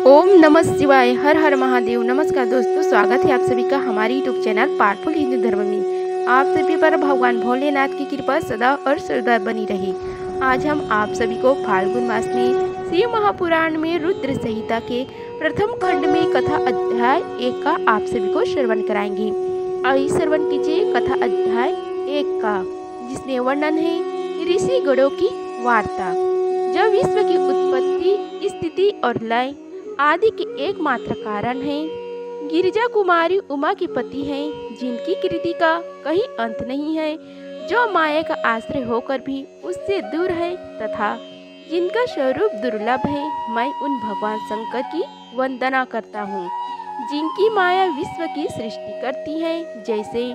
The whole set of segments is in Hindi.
ओम नमः शिवाय। हर हर महादेव। नमस्कार दोस्तों, स्वागत है आप सभी का हमारे यूट्यूब चैनल पावरफुल हिंदू धर्म में। आप सभी पर भगवान भोलेनाथ की कृपा सदा और सदा बनी रहे। आज हम आप सभी को फाल्गुन मास में शिव महापुराण में रुद्र संहिता के प्रथम खंड में कथा अध्याय 1 का आप सभी को श्रवण कराएंगे। आइए श्रवण कीजिए कथा अध्याय 1 का, जिसमें वर्णन है ऋषि गणों की वार्ता। जब विश्व की उत्पत्ति, स्थिति और लय आदि के एकमात्र कारण है, गिरिजा कुमारी उमा के पति हैं, जिनकी कृति का कहीं अंत नहीं है, जो माया का आश्रय होकर भी उससे दूर है तथा जिनका स्वरूप दुर्लभ है। मैं उन भगवान शंकर की वंदना करता हूँ, जिनकी माया विश्व की सृष्टि करती है। जैसे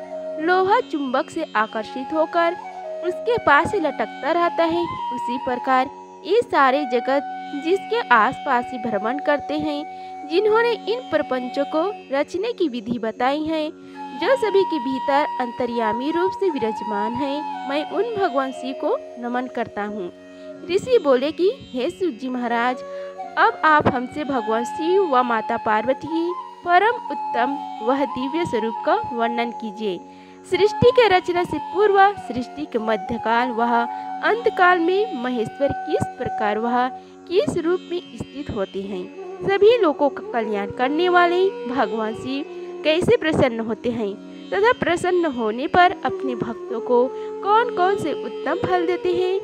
लोहा चुंबक से आकर्षित होकर उसके पास ही लटकता रहता है, उसी प्रकार ये सारे जगत जिसके आसपास ही भ्रमण करते हैं, जिन्होंने इन प्रपंचों को रचने की विधि बताई है, जो सभी के भीतर अंतर्यामी रूप से विराजमान है, मैं उन भगवान शिव को नमन करता हूँ। ऋषि बोले कि हे शिव जी महाराज, अब आप हमसे भगवान शिव व माता पार्वती की परम उत्तम वह दिव्य स्वरूप का वर्णन कीजिए। सृष्टि के रचना से पूर्व, सृष्टि के मध्यकाल वह अंतकाल में महेश्वर किस प्रकार वह किस रूप में स्थित होते हैं, सभी लोगों का कल्याण करने वाले भगवान शिव कैसे प्रसन्न होते हैं तथा प्रसन्न होने पर अपने भक्तों को कौन कौन से उत्तम फल देते हैं।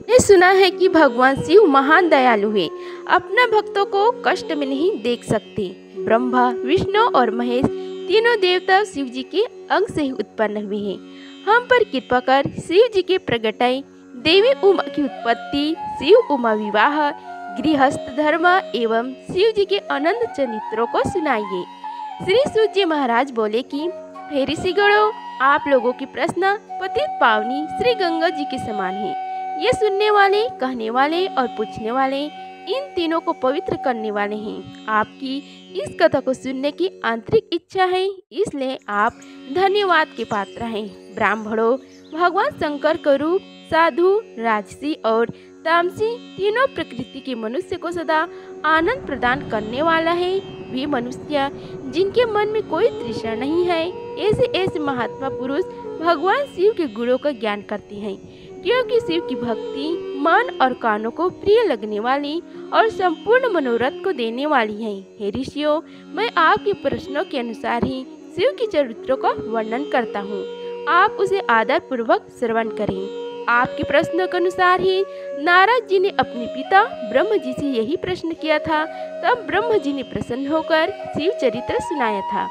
ये सुना है कि भगवान शिव महान दयालु है, अपना भक्तों को कष्ट में नहीं देख सकते। ब्रह्मा, विष्णु और महेश तीनों देवता शिव जी के अंग से ही उत्पन्न हुए हैं। हम पर कृपा कर शिव जी के प्रगटाई देवी उमा की उत्पत्ति, शिव उमा विवाह, गृहस्थ धर्म एवं शिव जी के अनंत चरित्रों को सुनाइए। श्री सूत जी महाराज बोले कि हे ऋषिगणों, आप लोगों की प्रश्न पतित पावनी श्री गंगा जी के समान है। ये सुनने वाले, कहने वाले और पूछने वाले इन तीनों को पवित्र करने वाले हैं। आपकी इस कथा को सुनने की आंतरिक इच्छा है, इसलिए आप धन्यवाद के पात्र हैं। ब्राह्मणों, भगवान शंकर का रूप साधु, राजसी और तामसी तीनों प्रकृति के मनुष्य को सदा आनंद प्रदान करने वाला है। वे मनुष्य जिनके मन में कोई तृष्णा नहीं है, ऐसे ऐसे महात्मा पुरुष भगवान शिव के गुणों का ज्ञान करते हैं, क्योंकि शिव की भक्ति मन और कानों को प्रिय लगने वाली और संपूर्ण मनोरथ को देने वाली है। हे ऋषियों, मैं आपके प्रश्नों के अनुसार ही शिव के चरित्रों का वर्णन करता हूँ, आप उसे आदर पूर्वक श्रवण करें। आपके प्रश्नों के अनुसार ही नारद जी ने अपने पिता ब्रह्म जी से यही प्रश्न किया था। तब ब्रह्म जी ने प्रसन्न होकर शिव चरित्र सुनाया था।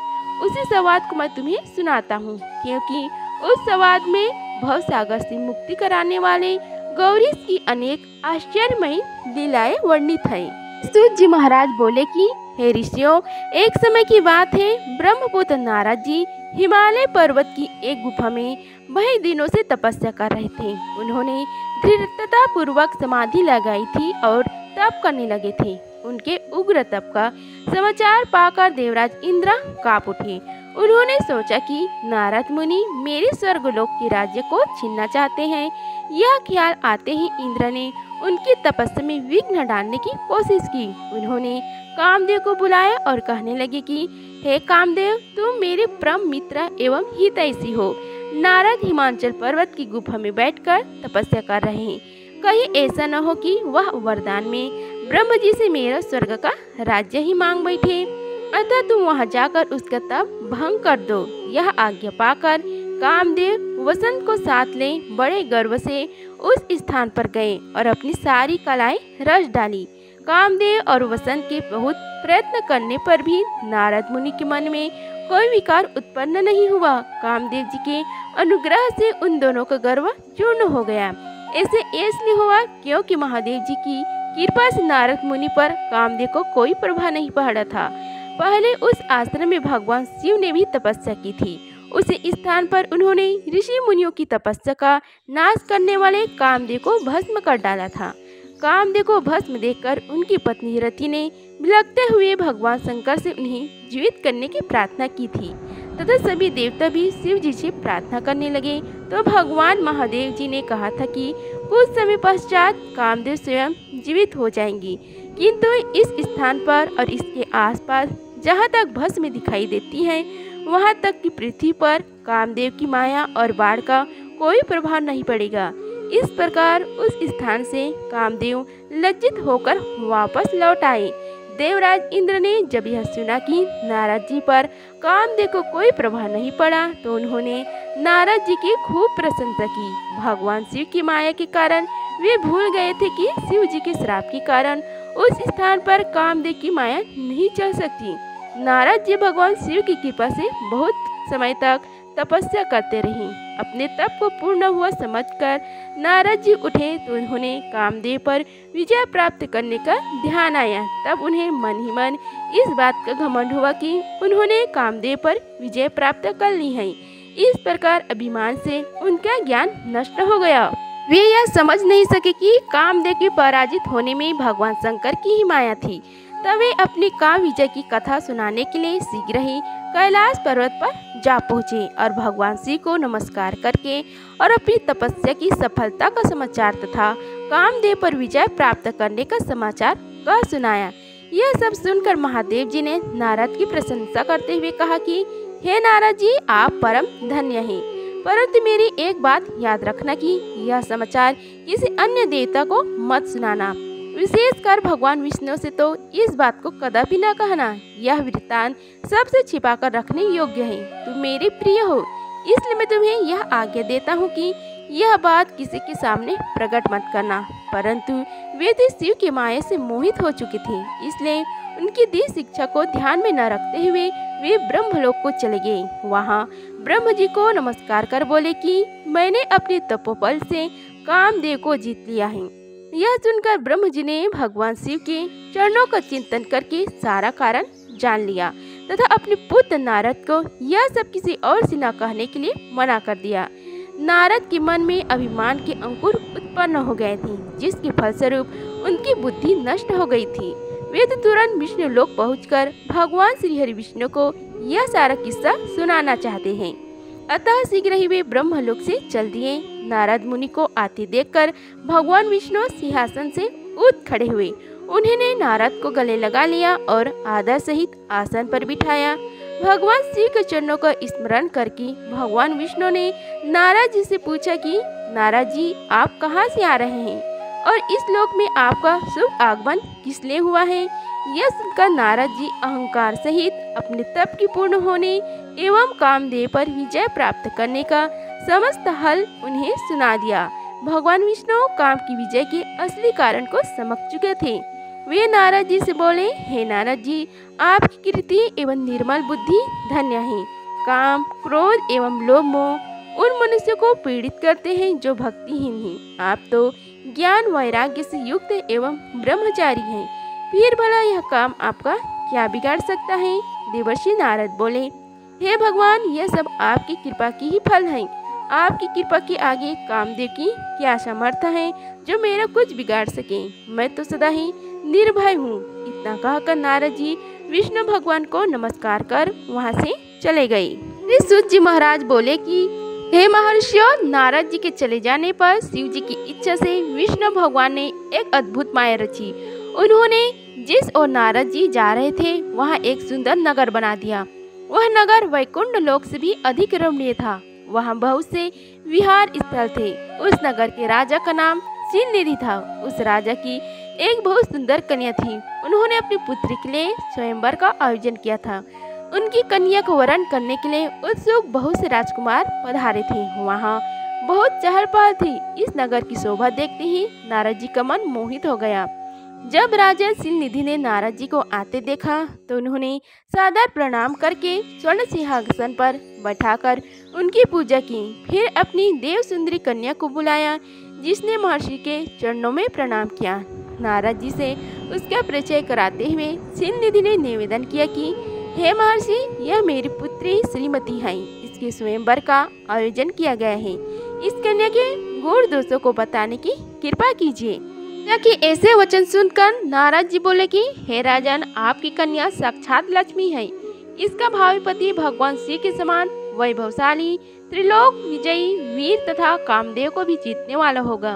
उसी संवाद को मैं तुम्हें सुनाता हूँ, क्योंकि उस संवाद में भव सागर से मुक्ति कराने वाले गौरी की अनेक आश्चर्यमय लीलाएं वर्णित है। सूत जी महाराज बोले कि हे ऋषियों, एक समय की बात है, ब्रह्मपुत्र नारद जी हिमालय पर्वत की एक गुफा में वही दिनों से तपस्या कर रहे थे। उन्होंने दृढ़ता पूर्वक समाधि लगाई थी और तप करने लगे थे। उनके उग्र तप का समाचार पाकर देवराज इंद्र कांप उठे। उन्होंने सोचा कि नारद मुनि मेरे स्वर्गलोक के राज्य को छीनना चाहते हैं। यह ख्याल आते ही इंद्र ने उनकी तपस्या में विघ्न डालने की कोशिश की। उन्होंने कामदेव को बुलाया और कहने लगे कि हे कामदेव, तुम मेरे परम मित्र एवं हितैषी हो। नारद हिमाचल पर्वत की गुफा में बैठकर तपस्या कर रहे हैं, कहीं ऐसा न हो कि वह वरदान में ब्रह्म जी से मेरा स्वर्ग का राज्य ही मांग बैठे, अतः तुम वहां जाकर उसका तप भंग कर दो। यह आज्ञा पाकर कामदेव वसंत को साथ ले बड़े गर्व से उस स्थान पर गए और अपनी सारी कलाएं रच डाली। कामदेव और वसंत के बहुत प्रयत्न करने पर भी नारद मुनि के मन में कोई विकार उत्पन्न नहीं हुआ। कामदेव जी के अनुग्रह से उन दोनों का गर्व चूर्ण हो गया। ऐसे इसलिए हुआ क्योंकि महादेव जी की कृपा से नारद मुनि पर कामदेव को कोई प्रभाव नहीं पड़ा था। पहले उस आश्रम में भगवान शिव ने भी तपस्या की थी। उसी स्थान पर उन्होंने ऋषि मुनियों की तपस्या का नाश करने वाले कामदेव को भस्म कर डाला था। कामदेव को भस्म देखकर उनकी पत्नी रति ने बिलखते हुए भगवान शंकर से उन्हें जीवित करने की प्रार्थना की थी तथा सभी देवता भी शिव जी से प्रार्थना करने लगे। तो भगवान महादेव जी ने कहा था कि कुछ समय पश्चात कामदेव स्वयं जीवित हो जाएंगी, किंतु इस स्थान पर और इसके आसपास जहाँ तक भस्म दिखाई देती है, वहाँ तक कि पृथ्वी पर कामदेव की माया और बाढ़ का कोई प्रभाव नहीं पड़ेगा। इस प्रकार उस स्थान से कामदेव लज्जित होकर वापस लौट आए। देवराज इंद्र ने जब यह सुना कि नारद जी पर कामदेव को कोई प्रभाव नहीं पड़ा, तो उन्होंने नारद जी की खूब प्रशंसा की। भगवान शिव की माया के कारण वे भूल गए थे कि शिव जी के श्राप के कारण उस स्थान पर कामदेव की माया नहीं चल सकती। नारद जी भगवान शिव की कृपा से बहुत समय तक तपस्या करते रहे। अपने तप को पूर्ण हुआ समझकर नारद जी उठे तो उन्होंने कामदेव पर विजय प्राप्त करने का ध्यान आया। तब उन्हें मन ही मन इस बात का घमंड हुआ कि उन्होंने कामदेव पर विजय प्राप्त कर ली है। इस प्रकार अभिमान से उनका ज्ञान नष्ट हो गया। वे यह समझ नहीं सके कि कामदेव के पराजित होने में भगवान शंकर की ही माया थी। तब वे अपनी काम विजय की कथा सुनाने के लिए शीघ्र ही कैलाश पर्वत पर जा पहुँचे और भगवान शिव को नमस्कार करके और अपनी तपस्या की सफलता का समाचार तथा कामदेव पर विजय प्राप्त करने का समाचार कह सुनाया। यह सब सुनकर महादेव जी ने नारद की प्रशंसा करते हुए कहा कि हे नारद जी, आप परम धन्य हैं, परंतु मेरी एक बात याद रखना कि यह समाचार किसी अन्य देवता को मत सुनाना, विशेषकर भगवान विष्णु से तो इस बात को कदापि न कहना। यह वृत्तांत सबसे छिपा कर रखने योग्य है। तुम मेरे प्रिय हो, इसलिए मैं तुम्हें यह आज्ञा देता हूँ कि यह बात किसी के सामने प्रकट मत करना। परंतु वे तो शिव की माया से मोहित हो चुके थे, इसलिए उनकी दी शिक्षा को ध्यान में न रखते हुए वे ब्रह्मलोक को चले गए। वहाँ ब्रह्म जी को नमस्कार कर बोले कि मैंने अपने तपोबल से कामदेव को जीत लिया है। यह सुनकर ब्रह्म जी ने भगवान शिव के चरणों का चिंतन करके सारा कारण जान लिया तथा अपने पुत्र नारद को यह सब किसी और से न कहने के लिए मना कर दिया। नारद के मन में अभिमान के अंकुर उत्पन्न हो गए थे, जिसके फलस्वरूप उनकी बुद्धि नष्ट हो गई थी। वे तो तुरंत विष्णु लोक पहुंचकर भगवान श्री हरि विष्णु को यह सारा किस्सा सुनाना चाहते हैं। अतः शीघ्र ही वे ब्रह्मलोक से चल दिए। नारद मुनि को आते देखकर भगवान विष्णु सिंहासन से उठ खड़े हुए। उन्होंने नारद को गले लगा लिया और आदर सहित आसन पर बिठाया। भगवान शिव के चरणों का स्मरण करके भगवान विष्णु ने नारद जी से पूछा कि नारद जी, आप कहाँ से आ रहे हैं और इस लोक में आपका शुभ आगमन किस लिए हुआ है? यह सुनकर नारद जी अहंकार सहित अपने तप की पूर्ण होने एवं कामदेव पर विजय प्राप्त करने का समस्त हल उन्हें सुना दिया। भगवान विष्णु काम की विजय के असली कारण को समझ चुके थे। वे नारद जी से बोले, हे नारद जी, आपकी कीर्ति एवं निर्मल बुद्धि धन्य है। काम, क्रोध एवं लोभ मोह उन मनुष्यों को पीड़ित करते हैं जो भक्तिहीन हैं। आप तो ज्ञान वैराग्य से युक्त एवं ब्रह्मचारी हैं, फिर भला यह काम आपका क्या बिगाड़ सकता है? देवर्षि नारद बोले, हे भगवान, यह सब आपकी कृपा की ही फल है। आपकी कृपा के आगे कामदेव की क्या सामर्थ्य है जो मेरा कुछ बिगाड़ सके? मैं तो सदा ही निर्भय हूँ। इतना कहकर नारद जी विष्णु भगवान को नमस्कार कर वहाँ से चले गए। सूत जी महाराज बोले कि हे महर्षियों, नारद जी के चले जाने पर शिव जी की इच्छा से विष्णु भगवान ने एक अद्भुत माया रची। उन्होंने जिस ओर नारद जी जा रहे थे वहाँ एक सुंदर नगर बना दिया। वह नगर वैकुंठ लोक से भी अधिक रमणीय था। वहाँ बहुत से विहार स्थल थे। उस नगर के राजा का नाम शिलनिधि था। उस राजा की एक बहुत सुंदर कन्या थी। उन्होंने अपनी पुत्री के लिए स्वयंवर का आयोजन किया था। उनकी कन्या को वरण करने के लिए उत्सुक बहुत से राजकुमार पधारे थे। वहाँ बहुत चहल पहल थी। इस नगर की शोभा देखते ही नारद जी का मन मोहित हो गया। जब राजा शिलनिधि ने नारद जी को आते देखा तो उन्होंने सादर प्रणाम करके स्वर्ण सिंहासन पर बैठाकर उनकी पूजा की। फिर अपनी देव सुंदरी कन्या को बुलाया, जिसने महर्षि के चरणों में प्रणाम किया। नारद जी से उसका परिचय कराते हुए शिलनिधि ने निवेदन किया कि हे महर्षि, यह मेरी पुत्री श्रीमती है। इसके स्वयंवर का आयोजन किया गया है। इस कन्या के गुण दोषों को बताने की कृपा कीजिए। कि ऐसे वचन सुनकर नारद जी बोले कि हे राजन, आपकी कन्या साक्षात लक्ष्मी है। इसका भावी पति भगवान शिव के समान वैभवशाली, त्रिलोक विजयी, वीर तथा कामदेव को भी जीतने वाला होगा।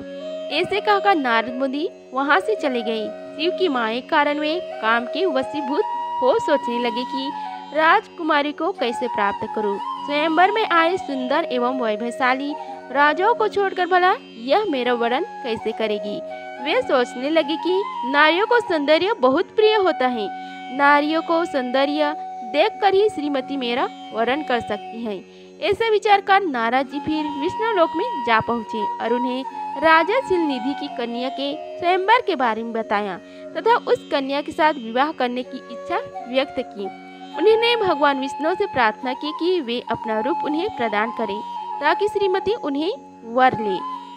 ऐसे कहकर नारद मुनि वहां से चले गए। शिव की माया के कारण वे काम के वशीभूत हो सोचने लगे कि राजकुमारी को कैसे प्राप्त करूं। स्वयंवर में आए सुंदर एवं वैभवशाली राजाओं को छोड़कर भला यह मेरा वरण कैसे करेगी। वे सोचने लगे कि नारियों को सौंदर्य बहुत प्रिय होता है, नारियों को सौंदर्य देखकर ही श्रीमती मेरा वरण कर सकती है। ऐसे विचार कर नारद जी फिर विष्णुलोक में जा पहुँचे और उन्हें राजा शिलनिधि की कन्या के स्वयंवर के बारे में बताया तथा उस कन्या के साथ विवाह करने की इच्छा व्यक्त की। उन्होंने भगवान विष्णु से प्रार्थना की कि वे अपना रूप उन्हें प्रदान करें ताकि श्रीमती उन्हें वर ले।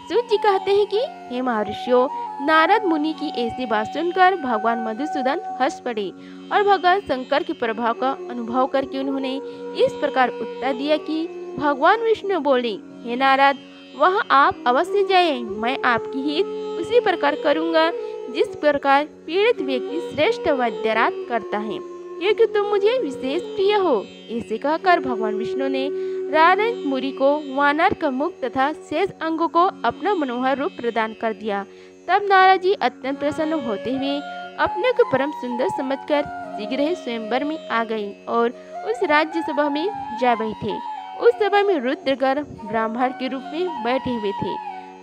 सूत जी कहते हैं कि हे महर्षियों, नारद मुनि की ऐसी बात सुनकर भगवान मधुसूदन हंस पड़े और भगवान शंकर के प्रभाव का अनुभव करके उन्होंने इस प्रकार उत्तर दिया कि भगवान विष्णु बोले, हे नारद, वहाँ आप अवश्य जाएं, मैं आपकी हित उसी प्रकार करूँगा जिस प्रकार पीड़ित व्यक्ति श्रेष्ठ वैद्यराज करता है, क्योंकि तुम मुझे विशेष प्रिय हो। ऐसे कहकर भगवान विष्णु ने नारद मुनि को वानर का मुख तथा शेष अंगों को अपना मनोहर रूप प्रदान कर दिया। तब नारद जी अत्यंत प्रसन्न होते हुए अपने को परम सुंदर समझकर शीघ्र ही स्वयंवर में आ गए और उस राज्य सभा में जा बैठे। उस सभा में रुद्रगण ब्राह्मण के रूप में बैठे हुए थे।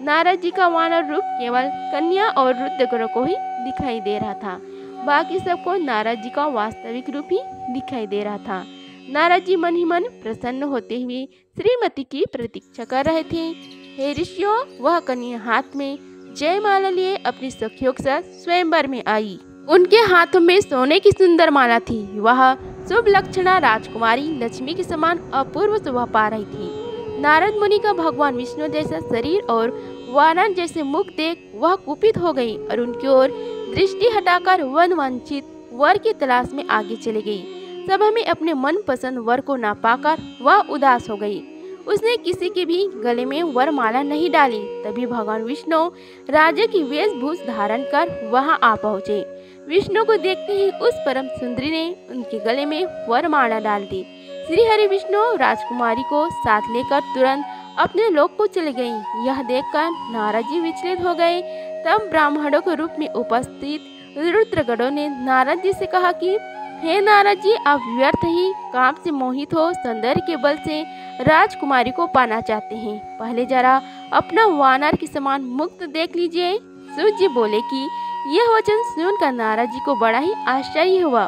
नारद जी का वानर रूप केवल कन्या और रुद्रगणों को ही दिखाई दे रहा था, बाकी सबको नारद जी का वास्तविक रूप ही दिखाई दे रहा था। नारद जी मन ही मन प्रसन्न होते हुए श्रीमती की प्रतीक्षा कर रहे थे। हे ऋषियों, वह कन्या हाथ में जयमाला लिए अपनी सखियों के साथ स्वयंवर में आई। उनके हाथों में सोने की सुंदर माला थी। वह शुभ लक्षणा राजकुमारी लक्ष्मी के समान अपूर्व शोभा पा रही थी। नारद मुनि का भगवान विष्णु जैसा शरीर और वानर जैसे मुख देख वह कुपित हो गई और उनकी ओर दृष्टि हटाकर वन वांछित वर की तलाश में आगे चली गई। सभा में अपने मन पसंद वर को ना पाकर वह उदास हो गई। उसने किसी के भी गले में वरमाला नहीं डाली। तभी भगवान विष्णु राजा की वेशभूष धारण कर वहां आ पहुँचे। विष्णु को देखते ही उस परम सुंदरी ने उनके गले में वरमाला डाल दी। श्री हरि विष्णु राजकुमारी को साथ लेकर तुरंत अपने लोक को चले गयी। यह देखकर नारद जी विचलित हो गए। तब ब्राह्मणों के रूप में उपस्थित रुद्रगणों ने नारद जी से कहा कि हे नारद जी, आप व्यर्थ ही काम से मोहित हो सौंदर्य के बल से राजकुमारी को पाना चाहते हैं। पहले जरा अपना वानर के समान मुक्त देख लीजिए। सूत जी बोले कि यह वचन सुनकर नारद जी को बड़ा ही आश्चर्य हुआ।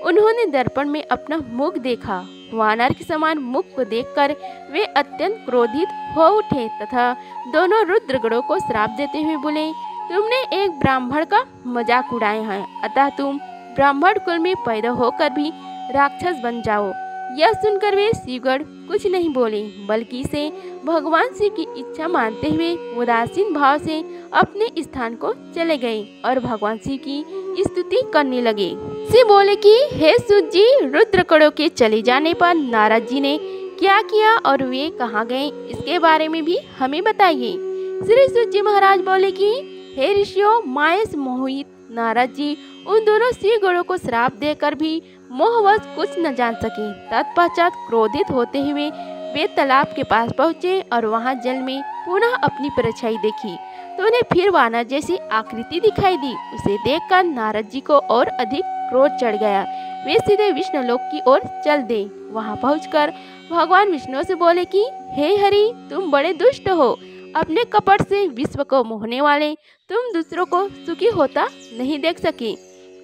उन्होंने दर्पण में अपना मुख देखा। वानर के समान मुख को देखकर वे अत्यंत क्रोधित हो उठे तथा दोनों रुद्रगणों को श्राप देते हुए बोले, तुमने एक ब्राह्मण का मजाक उड़ाया है, अतः तुम ब्राह्मण कुल में पैदा होकर भी राक्षस बन जाओ। यह सुनकर वे शिवगण कुछ नहीं बोले, बल्कि इसे भगवान शिव की इच्छा मानते हुए उदासीन भाव से अपने स्थान को चले गए और भगवान शिव की स्तुति करने लगे। शिव बोले कि हे सूत जी, रुद्रगणों के चले जाने पर नारद जी ने क्या किया और वे कहाँ गए, इसके बारे में भी हमें बताइए। श्री सूत जी महाराज बोले कि हे ऋषियों, माया से मोहित नारद जी उन दोनों शिवगणों को श्राप देकर भी मोहवश कुछ न जान सके। तत्पश्चात क्रोधित होते हुए वे तालाब के पास पहुँचे और वहां जल में पुनः अपनी परछाई देखी तो उन्हें फिर वानर जैसी आकृति दिखाई दी। उसे देखकर नारद जी को और अधिक क्रोध चढ़ गया। वे सीधे विष्णुलोक की ओर चल दे। वहां पहुंचकर भगवान विष्णु से बोले कि हे हरि, तुम बड़े दुष्ट हो। अपने कपट से विश्व को मोहने वाले तुम दूसरों को सुखी होता नहीं देख सके।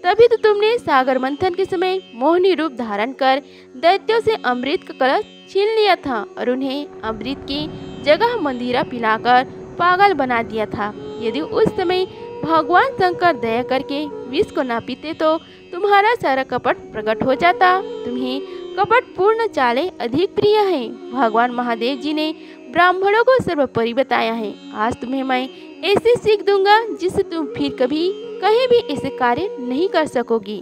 तभी तो तुमने सागर मंथन के समय मोहिनी रूप धारण कर दैत्यों से अमृत का कलश छीन लिया था और उन्हें अमृत की जगह मंदिरा पिलाकर पागल बना दिया था। यदि उस समय भगवान शंकर दया करके विष को न पीते तो तुम्हारा सारा कपट प्रकट हो जाता। तुम्हें कपट पूर्ण चालें अधिक प्रिय है। भगवान महादेव जी ने ब्राह्मणों को सर्वोपरि बताया है। आज तुम्हें मैं ऐसी सीख दूंगा जिससे तुम फिर कभी कहीं भी ऐसे कार्य नहीं कर सकोगी।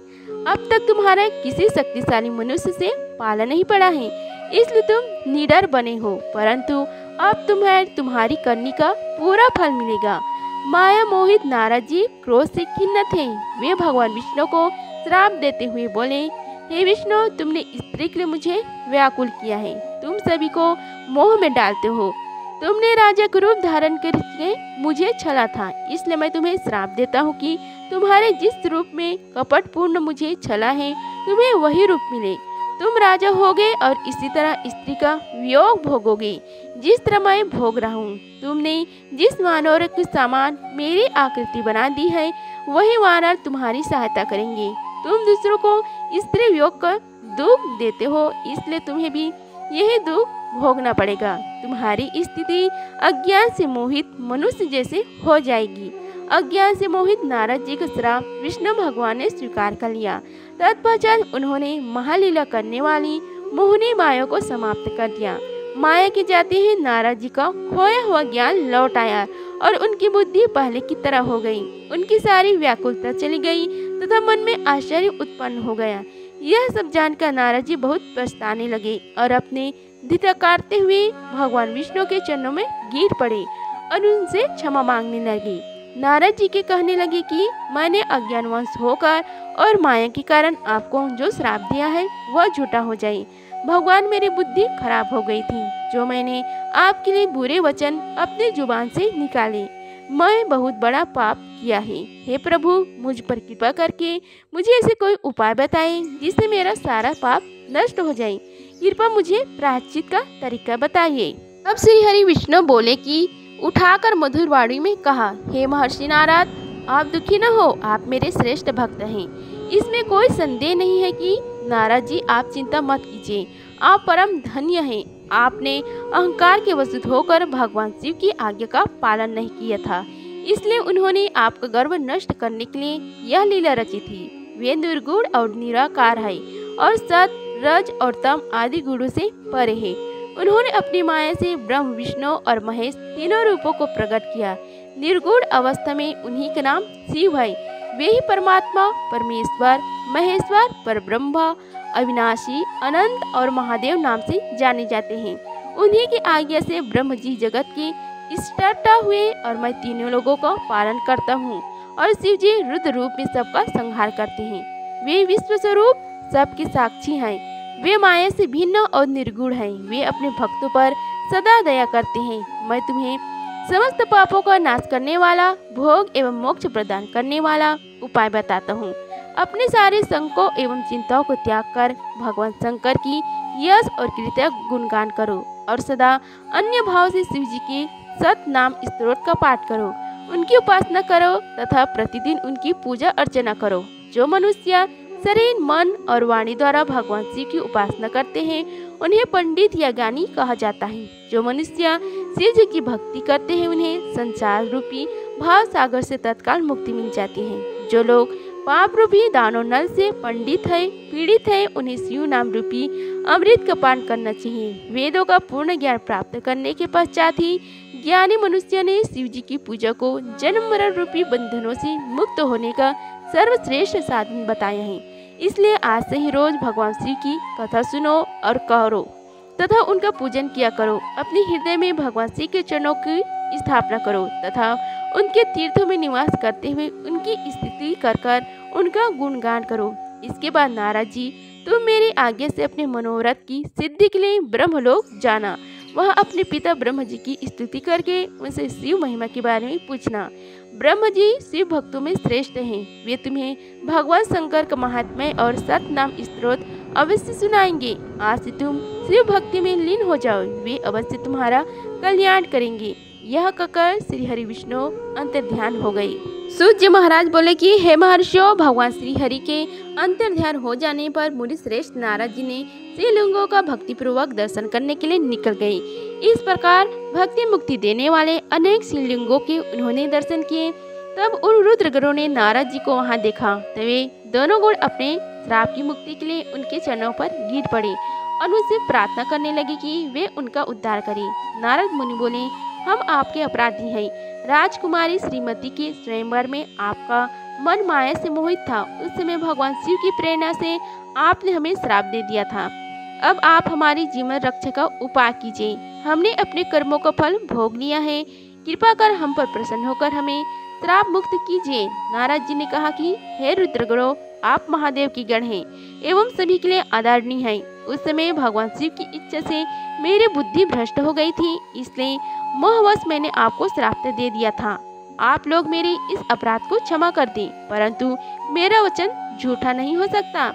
अब तक तुम्हारा किसी शक्तिशाली मनुष्य से पाला नहीं पड़ा है, इसलिए तुम निडर बने हो, परंतु अब तुम्हारी करनी का पूरा फल मिलेगा। माया मोहित नारद जी क्रोध से खिन्न थे। वे भगवान विष्णु को श्राप देते हुए बोले, हे विष्णु, तुमने स्त्री के लिए मुझे व्याकुल किया है। तुम सभी को मोह में डालते हो। तुमने राजा का रूप धारण करके मुझे छला था, इसलिए मैं तुम्हें श्राप देता हूँ कि तुम्हारे जिस रूप में कपटपूर्ण मुझे छला है, तुम्हें वही रूप मिले। तुम राजा होगे और इसी तरह स्त्री का वियोग भोगोगे, जिस तरह मैं भोग रहा हूँ। तुमने जिस वानर के समान मेरी आकृति बना दी है, वही वानर तुम्हारी सहायता करेंगे। तुम दूसरों को स्त्री वियोग का दुख देते हो, इसलिए तुम्हें भी यही दुख भोगना पड़ेगा। तुम्हारी स्थिति अज्ञान से मोहित मनुष्य जैसे हो जाएगी। अज्ञान से मोहित नारद जी का श्राप विष्णु भगवान ने स्वीकार कर लिया। तत्पश्चात उन्होंने महालीला करने वाली मोहिनी माया को समाप्त कर दिया। माया के जाते ही नारद जी का खोया हुआ ज्ञान लौट आया और उनकी बुद्धि पहले की तरह हो गई। उनकी सारी व्याकुलता चली गई तथा मन में आश्चर्य उत्पन्न हो गया। यह सब जानकर नारद जी बहुत पछताने लगे और अपने धिक्कारते हुए भगवान विष्णु के चरणों में गिर पड़े और उनसे क्षमा मांगने लगे। नारद जी के कहने लगे कि मैंने अज्ञानवश होकर और माया के कारण आपको जो श्राप दिया है वह झूठा हो जाए। भगवान, मेरी बुद्धि खराब हो गई थी, जो मैंने आपके लिए बुरे वचन अपनी जुबान से निकाले। मैं बहुत बड़ा पाप किया है। हे प्रभु, मुझ पर कृपा करके मुझे ऐसे कोई उपाय बताएं जिससे मेरा सारा पाप नष्ट हो जाए। कृपया मुझे प्रायश्चित का तरीका बताइए। तब श्री हरि विष्णु बोले कि उठाकर मधुर वाणी में कहा, हे महर्षि नारद, आप दुखी न हो, आप मेरे श्रेष्ठ भक्त हैं। इसमें कोई संदेह नहीं है कि नारद जी, आप चिंता मत कीजिए, आप परम धन्य हैं। आपने अहंकार के वश होकर भगवान शिव की आज्ञा का पालन नहीं किया था, इसलिए उन्होंने आपका गर्व नष्ट करने के लिए यह लीला रची थी। वे निर्गुण और निराकार है और सत, रज और तम आदि गुणों से परे है। उन्होंने अपनी माया से ब्रह्म, विष्णु और महेश तीनों रूपों को प्रकट किया। निर्गुण अवस्था में उन्हीं का नाम शिव है। वे ही परमात्मा, परमेश्वर, महेश्वर, परब्रह्म, अविनाशी, अनंत और महादेव नाम से जाने जाते हैं। उन्हीं की आज्ञा से ब्रह्म जी जगत के सृष्टा हुए और मैं तीनों लोगों का पालन करता हूँ और शिव जी रुद्र रूप में सबका संहार करते हैं। वे विश्व स्वरूप सबके साक्षी हैं। वे माया से भिन्न और निर्गुण हैं। वे अपने भक्तों पर सदा दया करते हैं। मैं तुम्हें समस्त पापों का नाश करने वाला, भोग एवं मोक्ष प्रदान करने वाला उपाय बताता हूँ। अपने सारे संकों एवं चिंताओं को त्याग कर भगवान शंकर की यश और कीर्ति गुणगान करो और सदा अन्य भाव से शिव जी के सत नाम स्तोत्र का पाठ करो। उनकी उपासना करो तथा प्रतिदिन उनकी पूजा अर्चना करो। जो मनुष्य शरीर, मन और वाणी द्वारा भगवान शिव की उपासना करते हैं, उन्हें पंडित या ज्ञानी कहा जाता है। जो मनुष्य शिव जी की भक्ति करते हैं, उन्हें संसार रूपी भाव सागर से तत्काल मुक्ति मिल जाती है। जो लोग पाप रूपी दानव नल से पंडित है, पीड़ित है, उन्हें शिव नाम रूपी अमृत का पान करना चाहिए। वेदों का पूर्ण ज्ञान प्राप्त करने के पश्चात ही ज्ञानी मनुष्य ने शिव जी की पूजा को जन्म मरण रूपी बंधनों से मुक्त होने का सर्वश्रेष्ठ साधन बताया है। इसलिए आज से ही रोज भगवान शिव की कथा सुनो और करो तथा उनका पूजन किया करो। अपने हृदय में भगवान शिव के चरणों की स्थापना करो तथा उनके तीर्थों में निवास करते हुए उनकी स्तुति कर कर उनका गुणगान करो। इसके बाद नारद जी, तुम मेरी आज्ञा से अपने मनोरथ की सिद्धि के लिए ब्रह्मलोक जाना। वहाँ अपने पिता ब्रह्म जी की स्तुति करके उनसे शिव महिमा के बारे में पूछना। ब्रह्म जी शिव भक्तों में श्रेष्ठ हैं। वे तुम्हें भगवान शंकर का महात्म्य और सत नाम स्तोत्र अवश्य सुनाएंगे। आज से तुम शिव भक्ति में लीन हो जाओ, वे अवश्य तुम्हारा कल्याण करेंगे। यह कहकर श्री हरि विष्णु अंतर्ध्यान हो गई। सूत जी महाराज बोले कि हे महर्षियों, भगवान श्री हरि के अंतर्ध्यान हो जाने पर मुनि श्रेष्ठ नारद जी ने शिवलिंगों का भक्ति पूर्वक दर्शन करने के लिए निकल गए। इस प्रकार भक्ति मुक्ति देने वाले अनेक शिवलिंगों के उन्होंने दर्शन किए। तब उन रुद्रगणों ने नारद जी को वहां देखा तो वे दोनों गुण अपने श्राप की मुक्ति के लिए उनके चरणों पर गिर पड़े और उनसे प्रार्थना करने लगे कि वे उनका उद्धार करें। नारद मुनि बोले, हम आपके अपराधी हैं। राजकुमारी श्रीमती के स्वयंवर में आपका मन माया से मोहित था। उस समय भगवान शिव की प्रेरणा से आपने हमें श्राप दे दिया था। अब आप हमारी जीवन रक्षा का उपाय कीजिए। हमने अपने कर्मों का फल भोग लिया है। कृपा कर हम पर प्रसन्न होकर हमें श्राप मुक्त कीजिए। नारद जी ने कहा कि हे रुद्रगणों, आप महादेव की गण हैं एवं सभी के लिए आदरणीय हैं। उस समय भगवान शिव की इच्छा से मेरी बुद्धि भ्रष्ट हो गई थी, इसलिए मोहवश मैंने आपको श्राप दे दिया था। आप लोग मेरे इस अपराध को क्षमा कर दें, परंतु मेरा वचन झूठा नहीं हो सकता,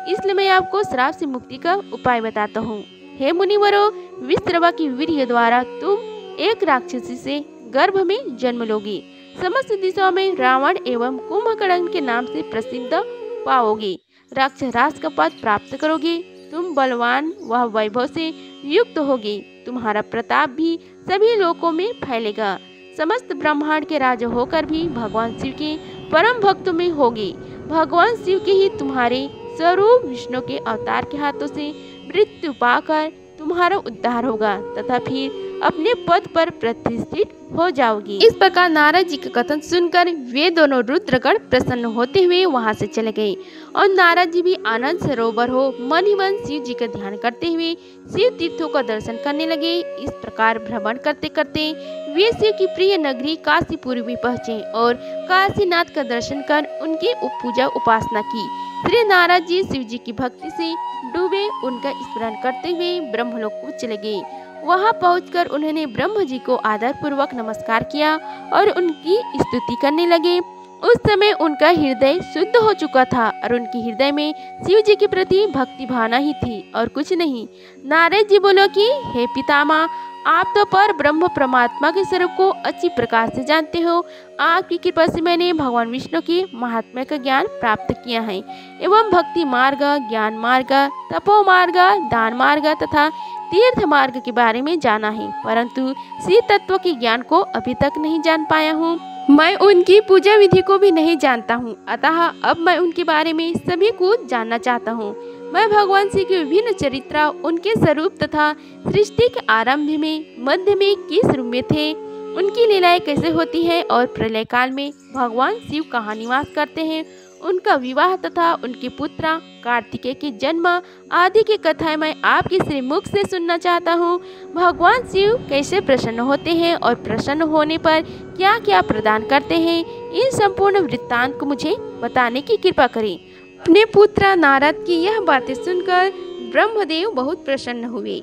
इसलिए मैं आपको श्राप से मुक्ति का उपाय बताता हूँ। हे मुनिवरों, विश्रवा की वीर्य द्वारा तुम एक राक्षसी से गर्भ में जन्म लोगे। समस्त दिशाओं में रावण एवं कुंभकर्ण के नाम से प्रसिद्ध पाओगे। राक्षस राज का पद प्राप्त करोगे। तुम बलवान व वैभव से युक्त होगे। तुम्हारा प्रताप भी सभी लोकों में फैलेगा। समस्त ब्रह्मांड के राजा होकर भी भगवान शिव के परम भक्त में होगे। भगवान शिव के ही तुम्हारे स्वरूप विष्णु के अवतार के हाथों से मृत्यु पाकर तुम्हारा उद्धार होगा तथा फिर अपने पद पर प्रतिष्ठित हो जाओगी। इस प्रकार नारद जी का कथन सुनकर वे दोनों रुद्रगण प्रसन्न होते हुए वहां से चले गए और नारद जी भी आनंद सरोवर हो मन ही मन शिव जी का ध्यान करते हुए शिव तीर्थों का दर्शन करने लगे। इस प्रकार भ्रमण करते करते वे शिव की प्रिय नगरी काशीपुर भी पहुँचे और काशीनाथ का दर्शन कर उनकी पूजा उपासना की। श्री नारद जी शिव जी की भक्ति से डूबे उनका स्मरण करते हुए ब्रह्मलोक को चले गए। वहां पहुंचकर उन्होंने ब्रह्म जी को आदर पूर्वक नमस्कार किया और उनकी स्तुति करने लगे। उस समय उनका हृदय शुद्ध हो चुका था और उनके हृदय में शिव जी के प्रति भक्ति भावना ही थी और कुछ नहीं। नारद जी बोलो कि हे पितामह, आप तो पर ब्रह्म परमात्मा के स्वरूप को अच्छी प्रकार से जानते हो। आपकी कृपा से मैंने भगवान विष्णु के महात्म्य का ज्ञान प्राप्त किया है एवं भक्ति मार्ग, ज्ञान मार्ग, तपो मार्ग, दान मार्ग तथा तीर्थ मार्ग के बारे में जाना है, परंतु शिव तत्व के ज्ञान को अभी तक नहीं जान पाया हूँ। मैं उनकी पूजा विधि को भी नहीं जानता हूँ, अतः अब मैं उनके बारे में सभी कुछ जानना चाहता हूँ। मैं भगवान शिव के विभिन्न चरित्र, उनके स्वरूप तथा सृष्टि के आरंभ में, मध्य में किस रूप में थे, उनकी लीलाएं कैसे होती हैं और प्रलय काल में भगवान शिव कहाँ निवास करते हैं, उनका विवाह तथा उनके पुत्र कार्तिकेय के जन्म आदि की कथाएं मैं आपके श्री मुख से सुनना चाहता हूँ। भगवान शिव कैसे प्रसन्न होते हैं और प्रसन्न होने पर क्या क्या प्रदान करते हैं, इन संपूर्ण वृत्तांत को मुझे बताने की कृपा करें। अपने पुत्र नारद की यह बातें सुनकर ब्रह्मदेव बहुत प्रसन्न हुए।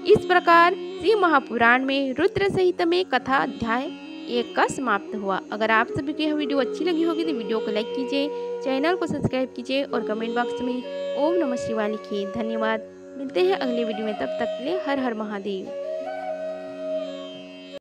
इस प्रकार शिव महापुराण में रुद्र संहिता में कथा अध्याय 1 का समाप्त हुआ। अगर आप सभी को यह वीडियो अच्छी लगी होगी तो वीडियो को लाइक कीजिए, चैनल को सब्सक्राइब कीजिए और कमेंट बॉक्स में ओम नमः शिवाय लिखिए। धन्यवाद। मिलते हैं अगले वीडियो में, तब तक के लिए हर हर महादेव।